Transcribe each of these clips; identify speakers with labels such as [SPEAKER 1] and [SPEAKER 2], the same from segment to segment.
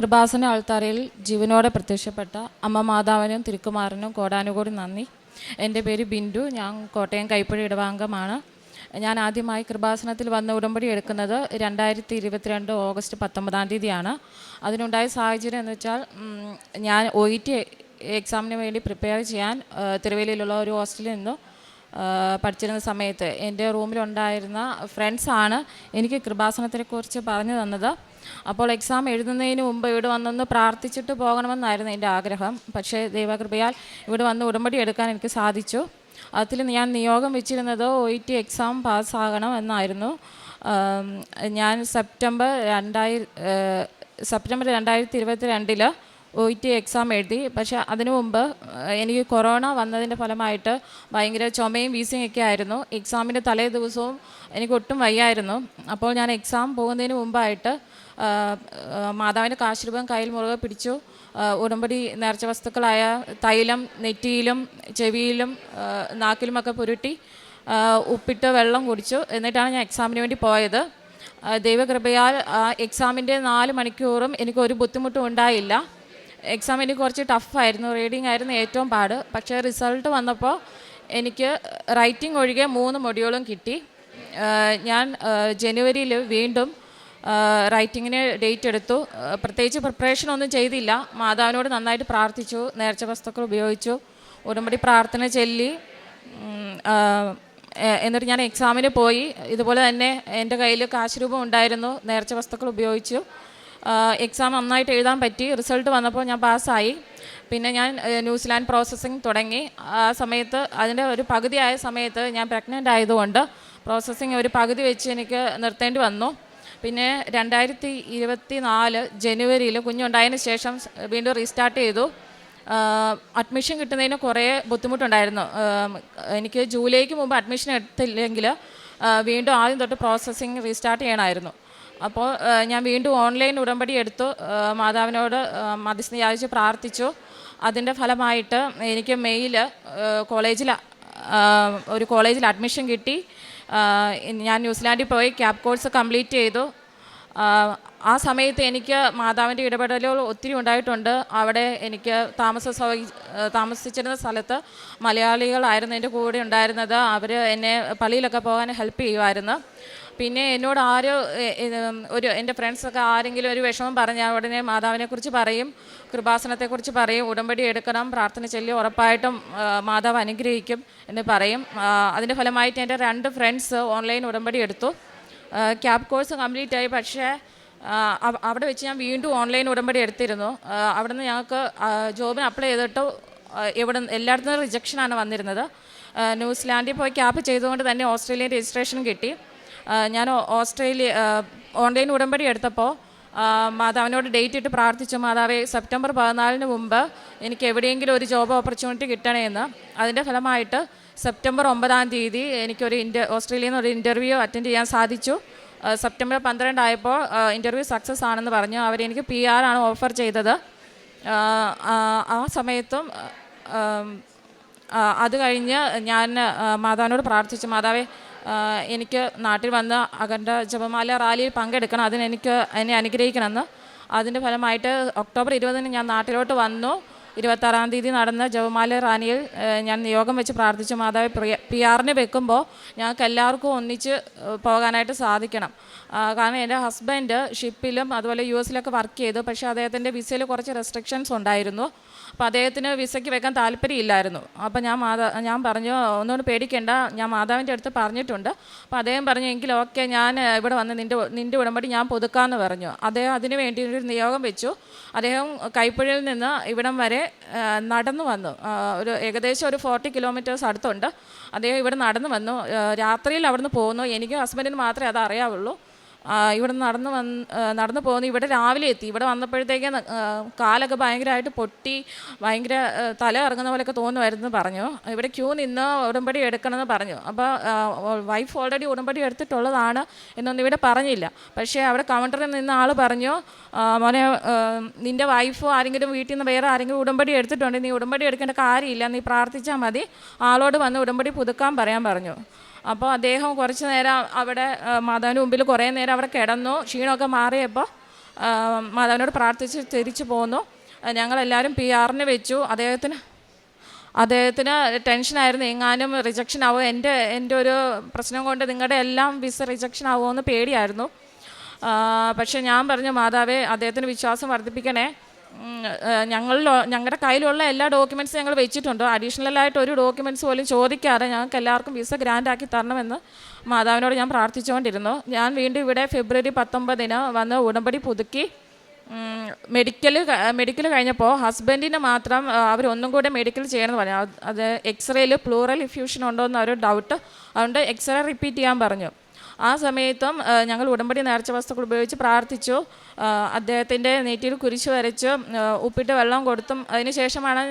[SPEAKER 1] കൃപാസന ആൾത്താരയിൽ ജീവനോടെ പ്രത്യക്ഷപ്പെട്ട അമ്മ മാതാവിനും തിരുക്കുമാരനും കോടാനുകോടി നന്ദി. എൻ്റെ പേര് ബിന്ദു. ഞാൻ കോട്ടയം കൈപ്പുഴ ഇടവാംഗമാണ്. ഞാൻ ആദ്യമായി കൃപാസനത്തിൽ വന്ന് ഉടമ്പടി എടുക്കുന്നത് 2022 ഓഗസ്റ്റ് 19 അതിനുണ്ടായ സാഹചര്യം എന്ന് വെച്ചാൽ, ഞാൻ OET എക്സാമിന് വേണ്ടി പ്രിപ്പയർ ചെയ്യാൻ തിരുവല്ലയിലുള്ള ഒരു ഹോസ്റ്റലിൽ നിന്നും പഠിച്ചിരുന്ന സമയത്ത് എൻ്റെ റൂമിലുണ്ടായിരുന്ന ഫ്രണ്ട്സാണ് എനിക്ക് കൃപാസനത്തെക്കുറിച്ച് പറഞ്ഞു തന്നത്. അപ്പോൾ എക്സാം എഴുതുന്നതിന് മുമ്പ് ഇവിടെ വന്നൊന്ന് പ്രാർത്ഥിച്ചിട്ട് പോകണമെന്നായിരുന്നു എൻ്റെ ആഗ്രഹം. പക്ഷേ ദൈവകൃപയാൽ ഇവിടെ വന്ന് ഉടമ്പടി എടുക്കാൻ എനിക്ക് സാധിച്ചു. അതിൽ ഞാൻ നിയോഗം വെച്ചിരുന്നത് OET എക്സാം പാസ്സാകണം എന്നായിരുന്നു. ഞാൻ സെപ്റ്റംബർ 2022 OET എക്സാം എഴുതി. പക്ഷേ അതിനു മുമ്പ് എനിക്ക് കൊറോണ വന്നതിൻ്റെ ഫലമായിട്ട് ഭയങ്കര ചുമയും വീസിയും ഒക്കെ ആയിരുന്നു. എക്സാമിൻ്റെ തലേ ദിവസവും എനിക്ക് ഒട്ടും വയ്യായിരുന്നു. അപ്പോൾ ഞാൻ എക്സാം പോകുന്നതിന് മുമ്പായിട്ട് മാതാവിൻ്റെ കാശുരൂപം കയ്യിൽ മുറുകെ പിടിച്ചു. ഉടമ്പടി നേർച്ച വസ്തുക്കളായ തൈലം നെറ്റിയിലും ചെവിയിലും നാക്കിലുമൊക്കെ പുരട്ടി ഉപ്പിട്ട് വെള്ളം കുടിച്ചു. എന്നിട്ടാണ് ഞാൻ എക്സാമിന് വേണ്ടി പോയത്. ദൈവകൃപയാൽ എക്സാമിൻ്റെ 4 മണിക്കൂറും എനിക്കൊരു ബുദ്ധിമുട്ടും ഉണ്ടായില്ല. എക്സാം എനിക്ക് കുറച്ച് ടഫായിരുന്നു. റീഡിംഗ് ആയിരുന്നു ഏറ്റവും പാട്. പക്ഷേ റിസൾട്ട് വന്നപ്പോൾ എനിക്ക് റൈറ്റിംഗ് ഒഴികെ 3 മൊഡ്യൂളും കിട്ടി. ഞാൻ ജനുവരിയിൽ വീണ്ടും റൈറ്റിങ്ങിന് ഡേറ്റ് എടുത്തു. പ്രത്യേകിച്ച് പ്രിപ്പറേഷനൊന്നും ചെയ്തില്ല. മാതാവിനോട് നന്നായിട്ട് പ്രാർത്ഥിച്ചു, നേർച്ച വസ്തുക്കൾ ഉപയോഗിച്ചു, ഉടമ്പടി പ്രാർത്ഥന ചൊല്ലി. എന്നിട്ട് ഞാൻ എക്സാമിന് പോയി. ഇതുപോലെ തന്നെ എൻ്റെ കയ്യിൽ കാശുരൂപം ഉണ്ടായിരുന്നു. നേർച്ച വസ്തുക്കൾ ഉപയോഗിച്ചു. എക്സാം നന്നായിട്ട് എഴുതാൻ പറ്റി. റിസൾട്ട് വന്നപ്പോൾ ഞാൻ പാസ്സായി. പിന്നെ ഞാൻ ന്യൂസിലാൻഡ് പ്രോസസ്സിങ് തുടങ്ങി. ആ സമയത്ത് അതിൻ്റെ ഒരു പകുതിയായ സമയത്ത് ഞാൻ പ്രഗ്നൻ്റ് ആയതുകൊണ്ട് പ്രോസസ്സിങ് ഒരു പകുതി വെച്ച് എനിക്ക് നിർത്തേണ്ടി വന്നു. പിന്നെ 2024 ജനുവരിയിൽ കുഞ്ഞുണ്ടായതിന് ശേഷം വീണ്ടും റീസ്റ്റാർട്ട് ചെയ്തു. അഡ്മിഷൻ കിട്ടുന്നതിന് കുറേ ബുദ്ധിമുട്ടുണ്ടായിരുന്നു. എനിക്ക് ജൂലൈക്ക് മുമ്പ് അഡ്മിഷൻ എടുത്തില്ലെങ്കിൽ വീണ്ടും ആദ്യം തൊട്ട് പ്രോസസ്സിങ് റീസ്റ്റാർട്ട് ചെയ്യണമായിരുന്നു. അപ്പോൾ ഞാൻ വീണ്ടും ഓൺലൈൻ ഉടമ്പടി എടുത്തു. മാതാവിനോട് മധ്യസ്ഥ യാചിച്ച് പ്രാർത്ഥിച്ചു. അതിൻ്റെ ഫലമായിട്ട് എനിക്ക് മെയിൽ ഒരു കോളേജിൽ അഡ്മിഷൻ കിട്ടി. ഞാൻ ന്യൂസിലാൻഡിൽ പോയി ക്യാപ് കോഴ്സ് കംപ്ലീറ്റ് ചെയ്തു. ആ സമയത്ത് എനിക്ക് മാതാവിൻ്റെ ഇടപെടലുകൾ ഒത്തിരി ഉണ്ടായിട്ടുണ്ട്. അവിടെ എനിക്ക് താമസിച്ചിരുന്ന സ്ഥലത്ത് മലയാളികളായിരുന്നു എൻ്റെ കൂടെ ഉണ്ടായിരുന്നത്. അവർ എന്നെ പള്ളിയിലൊക്കെ പോകാൻ ഹെൽപ്പ് ചെയ്യുമായിരുന്നു. പിന്നെ എന്നോട് എൻ്റെ ഫ്രണ്ട്സൊക്കെ ആരെങ്കിലും ഒരു വിഷമം പറഞ്ഞാൽ ഉടനെ മാതാവിനെക്കുറിച്ച് പറയും, കൃപാസനത്തെക്കുറിച്ച് പറയും, ഉടമ്പടി എടുക്കണം, പ്രാർത്ഥന ചൊല്ലി ഉറപ്പായിട്ടും മാതാവ് അനുഗ്രഹിക്കും എന്ന് പറയും. അതിൻ്റെ ഫലമായിട്ട് എൻ്റെ 2 ഫ്രണ്ട്സ് ഓൺലൈൻ ഉടമ്പടി എടുത്തു. ക്യാപ് കോഴ്സ് കംപ്ലീറ്റ് ആയി. പക്ഷേ അവിടെ വെച്ച് ഞാൻ വീണ്ടും ഓൺലൈൻ ഉടമ്പടി എടുത്തിരുന്നു. അവിടെ നിന്ന് ഞങ്ങൾക്ക് ജോബിന് അപ്ലൈ ചെയ്തിട്ട് എല്ലായിടത്തും റിജക്ഷനാണ് വന്നിരുന്നത്. ന്യൂസിലാൻഡിൽ പോയി ക്യാപ്പ് ചെയ്തുകൊണ്ട് തന്നെ ഓസ്ട്രേലിയൻ രജിസ്ട്രേഷൻ കിട്ടി. ഞാൻ ഓൺലൈൻ ഉടമ്പടി എടുത്തപ്പോൾ മാതാവിനോട് ഡേറ്റ് ഇട്ട് പ്രാർത്ഥിച്ചു, മാതാവേ സെപ്റ്റംബർ 14 മുമ്പ് എനിക്ക് എവിടെയെങ്കിലും ഒരു ജോബ് ഓപ്പർച്യൂണിറ്റി കിട്ടണമെന്ന്. അതിൻ്റെ ഫലമായിട്ട് സെപ്റ്റംബർ 9 എനിക്കൊരു ഓസ്ട്രേലിയയിൽ നിന്ന് ഒരു ഇൻ്റർവ്യൂ അറ്റൻഡ് ചെയ്യാൻ സാധിച്ചു. സെപ്റ്റംബർ 12 ആയപ്പോൾ ഇൻ്റർവ്യൂ സക്സസ് ആണെന്ന് പറഞ്ഞു. അവരെനിക്ക് PR ആണ് ഓഫർ ചെയ്തത്. ആ സമയത്തും അത് കഴിഞ്ഞ് ഞാൻ മാതാവിനോട് പ്രാർത്ഥിച്ചു, മാതാവേ എനിക്ക് നാട്ടിൽ വന്ന് അഖണ്ഡ ജപമാല റാലിയിൽ പങ്കെടുക്കണം, എന്നെ അനുഗ്രഹിക്കണമെന്ന്. അതിൻ്റെ ഫലമായിട്ട് ഒക്ടോബർ 20 ഞാൻ നാട്ടിലോട്ട് വന്നു. 26 നടന്ന ജപമാല റാലിയിൽ ഞാൻ നിയോഗം വെച്ച് പ്രാർത്ഥിച്ചു, മാതാവ് PR വെക്കുമ്പോൾ ഞങ്ങൾക്ക് എല്ലാവർക്കും ഒന്നിച്ച് പോകാനായിട്ട് സാധിക്കണം. കാരണം എൻ്റെ ഹസ്ബൻഡ് ഷിപ്പിലും അതുപോലെ US വർക്ക് ചെയ്തു. പക്ഷേ അദ്ദേഹത്തിൻ്റെ വിസയിൽ കുറച്ച് റെസ്ട്രിക്ഷൻസ് ഉണ്ടായിരുന്നു. അപ്പോൾ അദ്ദേഹത്തിന് വിസയ്ക്ക് വെക്കാൻ താല്പര്യമില്ലായിരുന്നു. അപ്പോൾ ഞാൻ പറഞ്ഞു, ഒന്നുകൊണ്ട് പേടിക്കേണ്ട, ഞാൻ മാതാവിൻ്റെ അടുത്ത് പറഞ്ഞിട്ടുണ്ട്. അപ്പോൾ അദ്ദേഹം പറഞ്ഞു, എങ്കിൽ ഓക്കെ, ഞാൻ ഇവിടെ വന്ന് നിൻ്റെ ഉടമ്പടി ഞാൻ പുതുക്കാമെന്ന് പറഞ്ഞു. അദ്ദേഹം അതിന് വേണ്ടി ഒരു നിയോഗം വെച്ചു. അദ്ദേഹം കൈപ്പുഴയിൽ നിന്ന് ഇവിടം വരെ നടന്നു വന്നു. ഏകദേശം ഒരു 40 കിലോമീറ്റേഴ്സ് അടുത്തുണ്ട്. അദ്ദേഹം ഇവിടെ നടന്നു വന്നു. രാത്രിയിൽ അവിടുന്ന് പോകുന്നു. എനിക്ക് ഹസ്ബൻഡിന് മാത്രമേ അത് അറിയാവുള്ളൂ. ഇവിടെ നടന്നു പോകുന്നു. ഇവിടെ രാവിലെ എത്തി. ഇവിടെ വന്നപ്പോഴത്തേക്ക് കാലൊക്കെ ഭയങ്കരമായിട്ട് പൊട്ടി, ഭയങ്കര തല ഇറങ്ങുന്ന പോലെയൊക്കെ തോന്നുമായിരുന്നു പറഞ്ഞു. ഇവിടെ ക്യൂ നിന്ന് ഉടമ്പടി എടുക്കണമെന്ന് പറഞ്ഞു. അപ്പോൾ വൈഫ് ഓൾറെഡി ഉടമ്പടി എടുത്തിട്ടുള്ളതാണ് എന്നൊന്നും ഇവിടെ പറഞ്ഞില്ല. പക്ഷേ അവിടെ കൗണ്ടറിൽ നിന്ന് ആൾ പറഞ്ഞു, മോനെ, നിൻ്റെ വൈഫോ ആരെങ്കിലും വീട്ടിൽ നിന്ന് വേറെ ആരെങ്കിലും ഉടമ്പടി എടുത്തിട്ടുണ്ടെങ്കിൽ നീ ഉടമ്പടി എടുക്കേണ്ട കാര്യമില്ല, നീ പ്രാർത്ഥിച്ചാൽ മതി, ആളോട് വന്ന് ഉടമ്പടി പുതുക്കാൻ പറയാൻ പറഞ്ഞു. അപ്പോൾ അദ്ദേഹം കുറച്ച് നേരം അവിടെ മാതാവിൻ്റെ മുമ്പിൽ കുറേ നേരം അവിടെ കിടന്നു. ക്ഷീണമൊക്കെ മാറിയപ്പോൾ മാതാവിനോട് പ്രാർത്ഥിച്ച് തിരിച്ചു പോന്നു. ഞങ്ങളെല്ലാവരും PR-ന് വെച്ചു. അദ്ദേഹത്തിന് ടെൻഷനായിരുന്നു, എങ്ങാനും റിജക്ഷൻ ആവുമോ, എൻ്റെ ഒരു പ്രശ്നം കൊണ്ട് നിങ്ങളുടെ എല്ലാം വിസ റിജക്ഷൻ ആവുമോ എന്ന് പേടിയായിരുന്നു. പക്ഷേ ഞാൻ പറഞ്ഞു, മാതാവേ അദ്ദേഹത്തിന് വിശ്വാസം വർദ്ധിപ്പിക്കണേ, ഞങ്ങളുടെ കയ്യിലുള്ള എല്ലാ ഡോക്യുമെൻറ്റ്സും ഞങ്ങൾ വെച്ചിട്ടുണ്ട്, അഡീഷണലായിട്ട് ഒരു ഡോക്യുമെൻറ്റ്സ് പോലും ചോദിക്കാതെ ഞങ്ങൾക്ക് എല്ലാവർക്കും വിസ ഗ്രാൻഡാക്കി തരണമെന്ന് മാതാവിനോട് ഞാൻ പ്രാർത്ഥിച്ചുകൊണ്ടിരുന്നു. ഞാൻ വീണ്ടും ഇവിടെ ഫെബ്രുവരി 19 വന്ന് ഉടമ്പടി പുതുക്കി മെഡിക്കൽ കഴിഞ്ഞപ്പോൾ ഹസ്ബൻഡിന് മാത്രം അവരൊന്നും കൂടെ മെഡിക്കൽ ചെയ്യണമെന്ന് പറഞ്ഞു. അത് എക്സ്റേയിൽ പ്ലൂറൽ ഇഫ്യൂഷൻ ഉണ്ടോ എന്ന് ഒരു ഡൗട്ട്, അതുകൊണ്ട് എക്സ്റേ റിപ്പീറ്റ് ചെയ്യാൻ പറഞ്ഞു. ആ സമയത്തും ഞങ്ങൾ ഉടമ്പടി നേർച്ച വസ്തുക്കൾ ഉപയോഗിച്ച് പ്രാർത്ഥിച്ചു. അദ്ദേഹത്തിൻ്റെ നെറ്റിയിൽ കുരിശ് വരച്ച് ഉപ്പിട്ട് വെള്ളം കൊടുത്തും അതിന് ശേഷമാണ്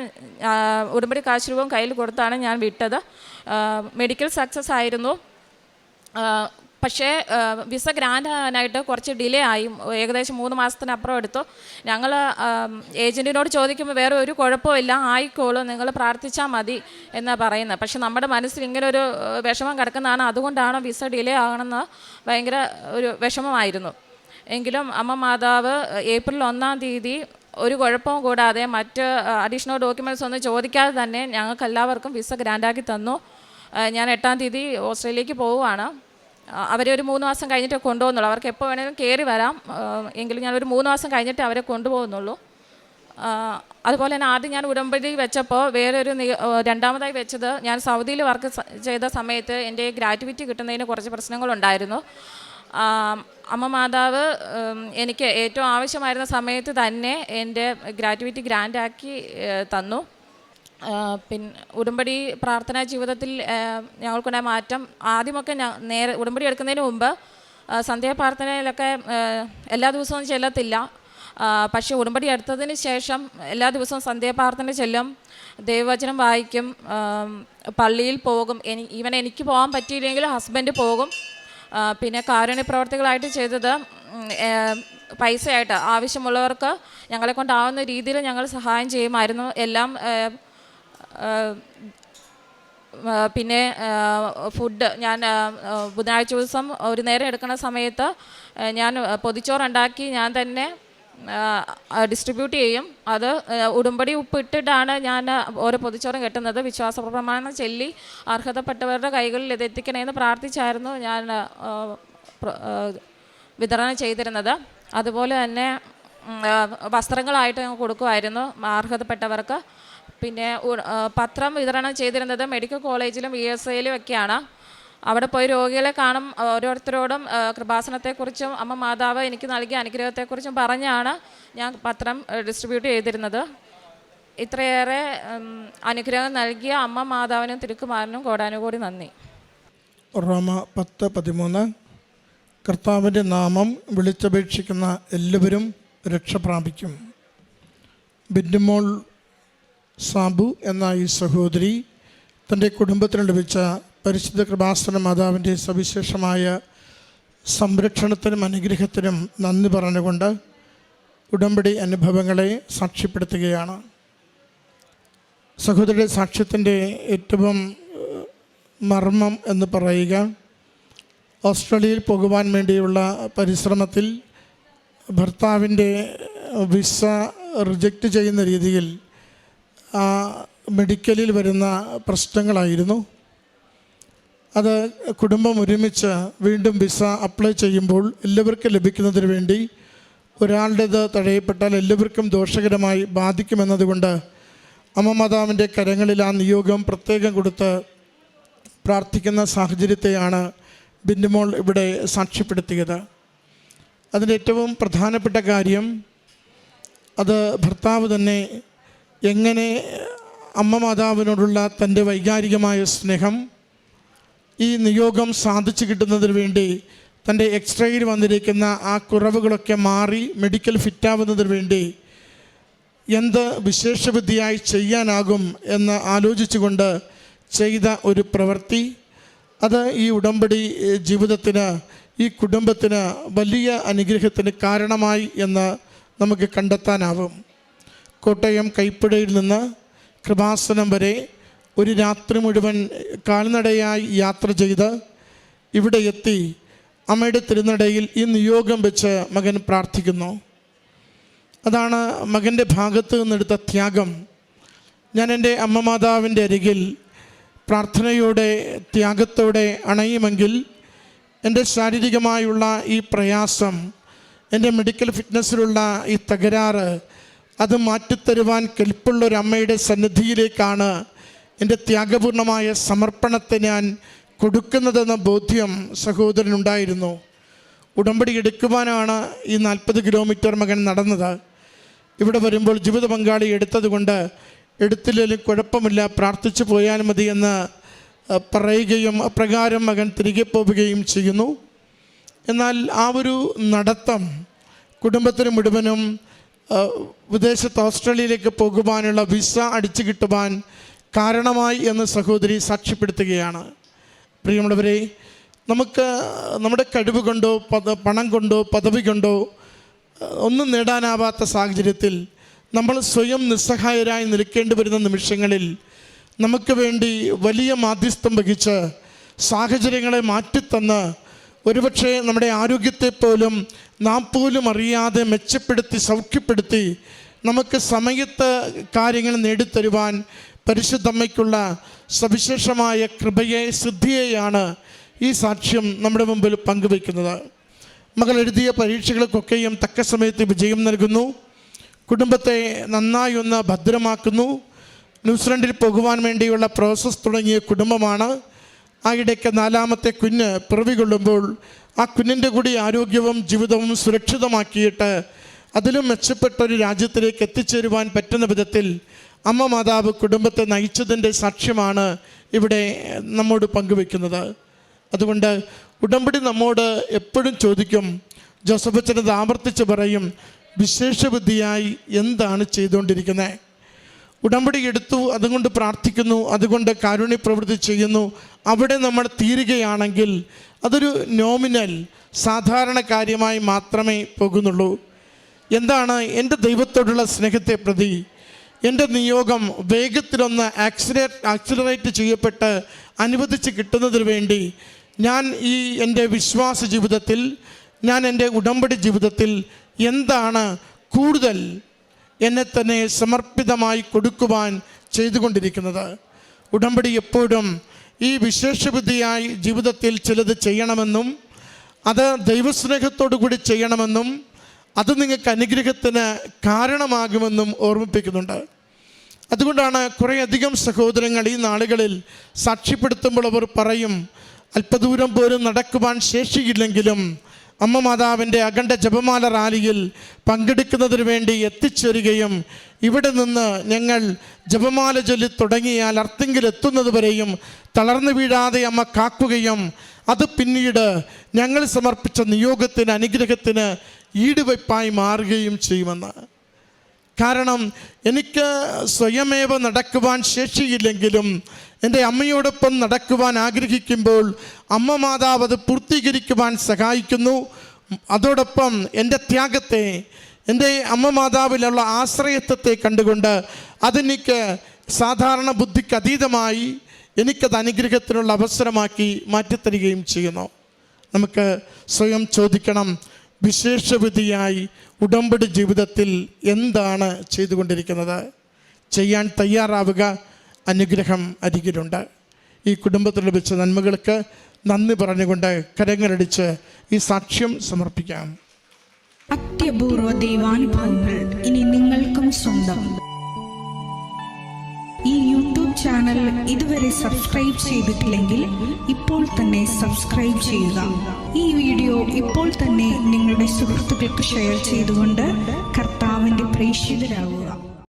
[SPEAKER 1] ഉടമ്പടി കാശുരൂപം കയ്യിൽ കൊടുത്താണ് ഞാൻ വിട്ടത്. മെഡിക്കൽ സക്സസ് ആയിരുന്നു. പക്ഷേ വിസ ഗ്രാൻഡ് ആകാനായിട്ട് കുറച്ച് ഡിലേ ആയി, ഏകദേശം 3 മാസത്തിനപ്പുറം എടുത്തു. ഞങ്ങൾ ഏജൻറ്റിനോട് ചോദിക്കുമ്പോൾ വേറെ ഒരു കുഴപ്പമില്ല, ആയിക്കോളും, നിങ്ങൾ പ്രാർത്ഥിച്ചാൽ മതി എന്നാണ് പറയുന്നത്. പക്ഷെ നമ്മുടെ മനസ്സിൽ ഇങ്ങനെ ഒരു വിഷമം കിടക്കുന്നതാണ്, അതുകൊണ്ടാണ് വിസ ഡിലേ ആകണമെന്ന് ഭയങ്കര ഒരു വിഷമമായിരുന്നു. എങ്കിലും അമ്മ മാതാവ് ഏപ്രിൽ 1-ാം തീയതി ഒരു കുഴപ്പവും കൂടാതെ മറ്റ് അഡീഷണൽ ഡോക്യുമെൻറ്റ്സ് ഒന്നും ചോദിക്കാതെ തന്നെ ഞങ്ങൾക്ക് എല്ലാവർക്കും വിസ ഗ്രാൻഡാക്കി തന്നു. ഞാൻ 8-ാം തീയതി ഓസ്ട്രേലിയക്ക് പോവുകയാണ്. അവരെ ഒരു 3 മാസം കഴിഞ്ഞിട്ട് കൊണ്ടുപോകുന്നുള്ളൂ. അവർക്ക് എപ്പോൾ വേണമെങ്കിലും കയറി വരാം, എങ്കിലും ഞാനൊരു 3 മാസം കഴിഞ്ഞിട്ട് അവരെ കൊണ്ടുപോകുന്നുള്ളൂ. അതുപോലെ തന്നെ ആദ്യം ഞാൻ ഉടമ്പടി വെച്ചപ്പോൾ രണ്ടാമതായി വെച്ചത്, ഞാൻ സൗദിയിൽ വർക്ക് ചെയ്ത സമയത്ത് എൻ്റെ ഗ്രാറ്റുവിറ്റി കിട്ടുന്നതിന് കുറച്ച് പ്രശ്നങ്ങളുണ്ടായിരുന്നു. അമ്മ മാതാവ് എനിക്ക് ഏറ്റവും ആവശ്യമായിരുന്ന സമയത്ത് തന്നെ എൻ്റെ ഗ്രാറ്റുവിറ്റി ഗ്രാൻഡാക്കി തന്നു. പിന്നെ ഉടമ്പടി പ്രാർത്ഥനാ ജീവിതത്തിൽ ഞങ്ങൾക്കുണ്ടായ മാറ്റം, ആദ്യമൊക്കെ ഉടമ്പടി എടുക്കുന്നതിന് മുമ്പ് സന്ധ്യാപ്രാർത്ഥനയിലൊക്കെ എല്ലാ ദിവസവും ചെല്ലത്തില്ല. പക്ഷേ ഉടമ്പടി എടുത്തതിന് ശേഷം എല്ലാ ദിവസവും സന്ധ്യാപ്രാർത്ഥന ചെല്ലും, ദൈവവചനം വായിക്കും, പള്ളിയിൽ പോകും. എനിക്ക് പോകാൻ പറ്റിയില്ലെങ്കിൽ ഹസ്ബൻഡ് പോകും. പിന്നെ കാരുണ്യ പ്രവർത്തികളായിട്ട് ചെയ്തത്, പൈസയായിട്ട് ആവശ്യമുള്ളവർക്ക് ഞങ്ങളെ കൊണ്ടാവുന്ന രീതിയിൽ ഞങ്ങൾ സഹായം ചെയ്യുമായിരുന്നു എല്ലാം. പിന്നെ ഫുഡ് ഞാൻ ബുധനാഴ്ച ദിവസം ഒരു നേരം എടുക്കുന്ന സമയത്ത് ഞാൻ പൊതിച്ചോറുണ്ടാക്കി ഞാൻ തന്നെ ഡിസ്ട്രിബ്യൂട്ട് ചെയ്യും. അത് ഉടമ്പടി ഉപ്പിട്ടിട്ടാണ് ഞാൻ ഓരോ പൊതിച്ചോറും കെട്ടുന്നത്. വിശ്വാസ പ്രമാണം ചൊല്ലി അർഹതപ്പെട്ടവരുടെ കൈകളിൽ ഇത് എത്തിക്കണമെന്ന് പ്രാർത്ഥിച്ചായിരുന്നു ഞാൻ വിതരണം ചെയ്തിരുന്നത്. അതുപോലെ തന്നെ വസ്ത്രങ്ങളായിട്ട് ഞങ്ങൾ കൊടുക്കുമായിരുന്നു അർഹതപ്പെട്ടവർക്ക്. പിന്നെ പത്രം വിതരണം ചെയ്തിരുന്നത് മെഡിക്കൽ കോളേജിലും ESIയിലും ഒക്കെയാണ്. അവിടെ പോയി രോഗികളെ കാണും, ഓരോരുത്തരോടും കൃപാസനത്തെക്കുറിച്ചും അമ്മ മാതാവ് എനിക്ക് നൽകിയ അനുഗ്രഹത്തെക്കുറിച്ചും പറഞ്ഞാണ് ഞാൻ പത്രം ഡിസ്ട്രിബ്യൂട്ട് ചെയ്തിരുന്നത്. ഇത്രയേറെ അനുഗ്രഹം നൽകിയ അമ്മ മാതാവിനും തിരുക്കുമാരനും കോടാനുകോടി നന്ദി.
[SPEAKER 2] റോമ 10:13 കർത്താവിൻ്റെ നാമം വിളിച്ചപേക്ഷിക്കുന്ന എല്ലാവരും രക്ഷ പ്രാപിക്കും. ബിന്ദുമോൾ സാബു എന്ന ഈ സഹോദരി തൻ്റെ കുടുംബത്തിന് ലഭിച്ച പരിശുദ്ധ കൃപാസന മാതാവിൻ്റെ സവിശേഷമായ സംരക്ഷണത്തിനും അനുഗ്രഹത്തിനും നന്ദി പറഞ്ഞുകൊണ്ട് ഉടമ്പടി അനുഭവങ്ങളെ സാക്ഷ്യപ്പെടുത്തുകയാണ്. സഹോദരിയുടെ സാക്ഷ്യത്തിൻ്റെ ഏറ്റവും മർമ്മം എന്ന് പറയുക, ഓസ്ട്രേലിയയിൽ പോകുവാൻ വേണ്ടിയുള്ള പരിശ്രമത്തിൽ ഭർത്താവിൻ്റെ വിസ റിജക്റ്റ് ചെയ്യുന്ന രീതിയിൽ മെഡിക്കലിൽ വരുന്ന പ്രശ്നങ്ങളായിരുന്നു. അത് കുടുംബം ഒരുമിച്ച് വീണ്ടും വിസ അപ്ലൈ ചെയ്യുമ്പോൾ എല്ലാവർക്കും ലഭിക്കുന്നതിന് വേണ്ടി ഒരാളുടേത് തടയപ്പെട്ടാൽ എല്ലാവർക്കും ദോഷകരമായി ബാധിക്കുമെന്നതുകൊണ്ട് അമ്മ മാതാവിൻ്റെ കരങ്ങളിൽ ആ നിയോഗം പ്രത്യേകം കൊടുത്ത് പ്രാർത്ഥിക്കുന്ന സാഹചര്യത്തെയാണ് ബിന്ദുമോൾ ഇവിടെ സാക്ഷ്യപ്പെടുത്തിയത്. അതിൻ്റെ ഏറ്റവും പ്രധാനപ്പെട്ട കാര്യം, അത് ഭർത്താവ് തന്നെ എങ്ങനെ അമ്മ മാതാവിനോടുള്ള തൻ്റെ വൈകാരികമായ സ്നേഹം ഈ നിയോഗം സാധിച്ചു കിട്ടുന്നതിന് വേണ്ടി തൻ്റെ എക്സ്റേയിൽ വന്നിരിക്കുന്ന ആ കുറവുകളൊക്കെ മാറി മെഡിക്കൽ ഫിറ്റാവുന്നതിന് വേണ്ടി എന്ത് വിശേഷവിദ്യയായി ചെയ്യാനാകും എന്ന് ആലോചിച്ചുകൊണ്ട് ചെയ്ത ഒരു പ്രവൃത്തി, അത് ഈ ഉടമ്പടി ജീവിതത്തിന്, ഈ കുടുംബത്തിന് വലിയ അനുഗ്രഹത്തിന് കാരണമായി എന്ന് നമുക്ക് കണ്ടെത്താനാവും. കോട്ടയം കൈപ്പടയിൽ നിന്ന് കൃപാസനം വരെ ഒരു രാത്രി മുഴുവൻ കാൽനടയായി യാത്ര ചെയ്ത് ഇവിടെ എത്തി അമ്മയുടെ തിരുനടയിൽ ഈ നിയോഗം വെച്ച് മകൻ പ്രാർത്ഥിക്കുന്നു. അതാണ് മകൻ്റെ ഭാഗത്ത് നിന്നെടുത്ത ത്യാഗം. ഞാൻ എൻ്റെ അമ്മ മാതാവിൻ്റെ അരികിൽ പ്രാർത്ഥനയോടെ ത്യാഗത്തോടെ അണയുമെങ്കിൽ എൻ്റെ ശാരീരികമായുള്ള ഈ പ്രയാസം, എൻ്റെ മെഡിക്കൽ ഫിറ്റ്നസ്സിലുള്ള ഈ തകരാറ്, അത് മാറ്റിത്തരുവാൻ കെൽപ്പുള്ളൊരമ്മയുടെ സന്നിധിയിലേക്കാണ് എൻ്റെ ത്യാഗപൂർണമായ സമർപ്പണത്തെ ഞാൻ കൊടുക്കുന്നതെന്ന ബോധ്യം സഹോദരനുണ്ടായിരുന്നു. ഉടമ്പടി എടുക്കുവാനാണ് ഈ 40 കിലോമീറ്റർ മകൻ നടന്നത്. ഇവിടെ വരുമ്പോൾ ജീവിത പങ്കാളി എടുത്തതുകൊണ്ട് എടുത്തില്ലെങ്കിലും കുഴപ്പമില്ല, പ്രാർത്ഥിച്ചു പോയാൽ മതി എന്ന് പറയുകയും അപ്രകാരം മകൻ തിരികെ പോവുകയും ചെയ്യുന്നു. എന്നാൽ ആ ഒരു നടത്തം കുടുംബത്തിന് മുഴുവനും വിദേശത്ത് ഓസ്ട്രേലിയയിലേക്ക് പോകുവാനുള്ള വിസ അടിച്ചു കിട്ടുവാൻ കാരണമായി എന്ന് സഹോദരി സാക്ഷ്യപ്പെടുത്തുകയാണ്. പ്രിയമുള്ളവരെ, നമുക്ക് നമ്മുടെ കഴിവ് കൊണ്ടോ പണം കൊണ്ടോ പദവി കൊണ്ടോ ഒന്നും നേടാനാവാത്ത സാഹചര്യത്തിൽ നമ്മൾ സ്വയം നിസ്സഹായരായി നിൽക്കേണ്ടി വരുന്ന നിമിഷങ്ങളിൽ നമുക്ക് വേണ്ടി വലിയ മാധ്യസ്ഥം വഹിച്ച് സാഹചര്യങ്ങളെ മാറ്റിത്തന്ന് ഒരുപക്ഷെ നമ്മുടെ ആരോഗ്യത്തെ പോലും നാം പോലും അറിയാതെ മെച്ചപ്പെടുത്തി സൗഖ്യപ്പെടുത്തി നമുക്ക് സമയത്ത് കാര്യങ്ങൾ നേടിത്തരുവാൻ പരിശുദ്ധമ്മയ്ക്കുള്ള സവിശേഷമായ കൃപയെ സിദ്ധിയെയാണ് ഈ സാക്ഷ്യം നമ്മുടെ മുമ്പിൽ പങ്കുവയ്ക്കുന്നത്. മകൾ എഴുതിയ പരീക്ഷകൾക്കൊക്കെയും തക്ക സമയത്ത് വിജയം നൽകുന്നു, കുടുംബത്തെ നന്നായി ഒന്ന് ഭദ്രമാക്കുന്നു. ന്യൂസിലൻഡിൽ പോകുവാൻ വേണ്ടിയുള്ള പ്രോസസ്സ് തുടങ്ങിയ കുടുംബമാണ്. ആ ഇടയ്ക്ക് 4ാമത്തെ കുഞ്ഞ് പിറവി കൊള്ളുമ്പോൾ ആ കുഞ്ഞിൻ്റെ കൂടി ആരോഗ്യവും ജീവിതവും സുരക്ഷിതമാക്കിയിട്ട് അതിലും മെച്ചപ്പെട്ടൊരു രാജ്യത്തിലേക്ക് എത്തിച്ചേരുവാൻ പറ്റുന്ന വിധത്തിൽ അമ്മ മാതാവ് കുടുംബത്തെ നയിച്ചതിൻ്റെ സാക്ഷ്യമാണ് ഇവിടെ നമ്മോട് പങ്കുവെക്കുന്നത്. അതുകൊണ്ട് ഉടമ്പടി നമ്മോട് എപ്പോഴും ചോദിക്കും, ജോസഫ് അച്ഛനത് ആവർത്തിച്ച് പറയും, വിശേഷബുദ്ധിയായി എന്താണ് ചെയ്തുകൊണ്ടിരിക്കുന്നത്? ഉടമ്പടി എടുത്തു, അതുകൊണ്ട് പ്രാർത്ഥിക്കുന്നു, അതുകൊണ്ട് കാരുണ്യ പ്രവൃത്തി ചെയ്യുന്നു, അവിടെ നമ്മൾ തീരുകയാണെങ്കിൽ അതൊരു നോമിനൽ സാധാരണ കാര്യമായി മാത്രമേ പോകുന്നുള്ളൂ. എന്താണ് എൻ്റെ ദൈവത്തോടുള്ള സ്നേഹത്തെ പ്രതി എൻ്റെ നിയോഗം വേഗത്തിലൊന്ന് ആക്സിലറേറ്റ് ചെയ്യപ്പെട്ട് അനുവദിച്ച് കിട്ടുന്നതിന് വേണ്ടി ഞാൻ ഈ എൻ്റെ വിശ്വാസ ജീവിതത്തിൽ, ഞാൻ എൻ്റെ ഉടമ്പടി ജീവിതത്തിൽ എന്താണ് കൂടുതൽ എന്നെ തന്നെ സമർപ്പിതമായി കൊടുക്കുവാൻ ചെയ്തുകൊണ്ടിരിക്കുന്നത്? ഉടമ്പടി എപ്പോഴും ഈ വിശേഷബുദ്ധിയായി ജീവിതത്തിൽ ചിലത് ചെയ്യണമെന്നും അത് ദൈവസ്നേഹത്തോടു കൂടി ചെയ്യണമെന്നും അത് നിങ്ങൾക്ക് അനുഗ്രഹത്തിന് കാരണമാകുമെന്നും ഓർമ്മിപ്പിക്കുന്നുണ്ട്. അതുകൊണ്ടാണ് കുറേയധികം സഹോദരങ്ങൾ ഈ നാളുകളിൽ സാക്ഷ്യപ്പെടുത്തുമ്പോൾ അവർ പറയും, അല്പദൂരം പോലും നടക്കുവാൻ ശേഷിയില്ലെങ്കിലും അമ്മ മാതാവിൻ്റെ അഖണ്ഡ ജപമാല റാലിയിൽ പങ്കെടുക്കുന്നതിന് വേണ്ടി എത്തിച്ചേരുകയും ഇവിടെ നിന്ന് ഞങ്ങൾ ജപമാല ചൊല്ലി തുടങ്ങിയാൽ അർത്തിങ്കിൽ എത്തുന്നത് വരെയും തളർന്നു വീഴാതെ അമ്മ കാക്കുകയും അത് പിന്നീട് ഞങ്ങൾ സമർപ്പിച്ച നിയോഗത്തിന് അനുഗ്രഹത്തിന് ഈടുവയ്പായി മാറുകയും ചെയ്യുമെന്ന്. കാരണം എനിക്ക് സ്വയമേവ നടക്കുവാൻ ശേഷിയില്ലെങ്കിലും എൻ്റെ അമ്മയോടൊപ്പം നടക്കുവാൻ ആഗ്രഹിക്കുമ്പോൾ അമ്മ മാതാവ് അത് പൂർത്തീകരിക്കുവാൻ സഹായിക്കുന്നു. അതോടൊപ്പം എൻ്റെ ത്യാഗത്തെ, എൻ്റെ അമ്മ മാതാവിലുള്ള ആശ്രയത്വത്തെ കണ്ടുകൊണ്ട് അതെനിക്ക് സാധാരണ ബുദ്ധിക്ക് അതീതമായി എനിക്കത് അനുഗ്രഹത്തിനുള്ള അവസരമാക്കി മാറ്റിത്തരികയും ചെയ്യുന്നു. നമുക്ക് സ്വയം ചോദിക്കണം, വിശേഷവിധിയായി ഉടമ്പടി ജീവിതത്തിൽ എന്താണ് ചെയ്തുകൊണ്ടിരിക്കുന്നത്? ചെയ്യാൻ തയ്യാറാവുക, അനുഗ്രഹം അരികിലുണ്ട്. ഈ കുടുംബത്തിൽ ലഭിച്ച നന്മകൾക്ക് നന്ദി പറഞ്ഞുകൊണ്ട് കരങ്ങളടിച്ച് ഈ സാക്ഷ്യം സമർപ്പിക്കാം.
[SPEAKER 3] അത്യപൂർവ ദൈവാനുഭവങ്ങൾ ഇനി നിങ്ങൾക്കും സ്വന്തം. ഈ യൂട്യൂബ് ചാനൽ ഇതുവരെ സബ്സ്ക്രൈബ് ചെയ്തിട്ടില്ലെങ്കിൽ ഇപ്പോൾ തന്നെ സബ്സ്ക്രൈബ് ചെയ്യുക. ഈ വീഡിയോ ഇപ്പോൾ തന്നെ നിങ്ങളുടെ സുഹൃത്തുക്കൾക്ക് ഷെയർ ചെയ്തുകൊണ്ട് കർത്താവിൻ്റെ പ്രേക്ഷിതരാകുക.